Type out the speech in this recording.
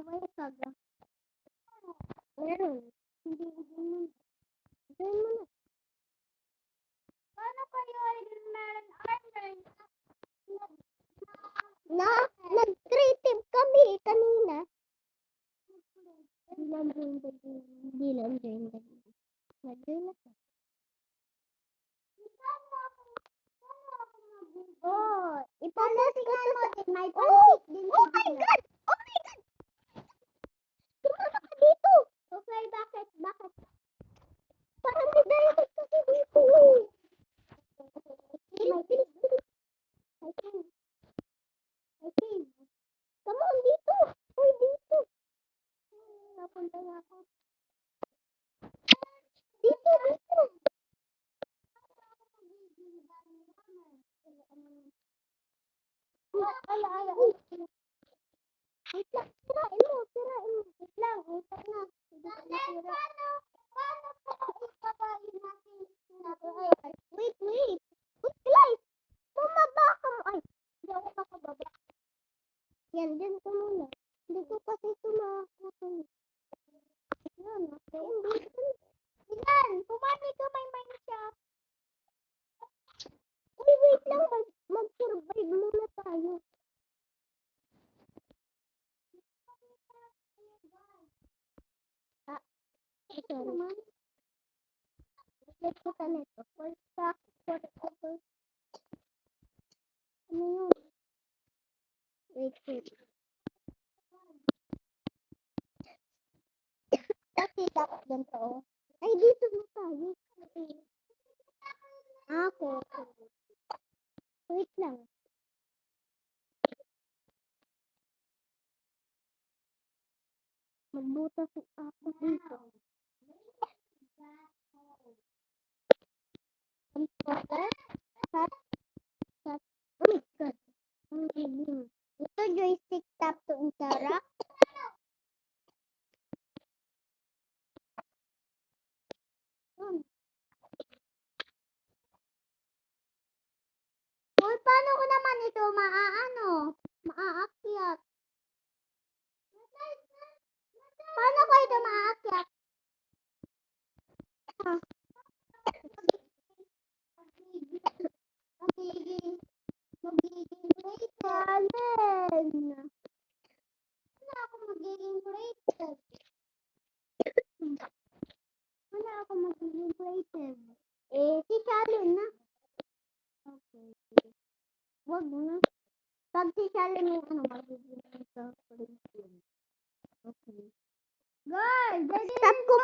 may saga. Meron. Hindi mo na. Paano kayo ay meron iron? Nag-creative kami kanina. Hindi lang join. Oh, ipopost ko to sa my pansit din. Oh my God! Oh my God! Tumama ka dito! Okay, bakit? Parang may dialect kasi dito. Okay. Come on, dito. Uy, dito. Napunta na ako. Dito. Ala. Wait lang, sirain mo. Wait lang, utang na. Paano po ipabayin natin? Wait. Wait, guys. Bumaba ka mo. Ay, hindi ako makababa. Yan, dyan ka muna. Hindi ko kasi ito makakutong. Yan, okay. Yan, pumani ka may Minecraft. Uy, wait lang. Mag-survive muna tayo. Ito naman. Let's put on ito. First pack. Ano yun? Wait. Kasi dapat ganito. Ay, dito na tayo. Ako. Wait lang. Magbutas ako dito. Ang pala. Oh my God. Ang galing. Ito joystick tap to interact. Uy, paano ko naman ito maaakyat? Paano ko ito maaakyat? Magiging creative. Wala ako magiging creative. Si Shalon na. Okay. Wag na. Pag si Shalon yung magiging creative. Okay. Girl, stop ko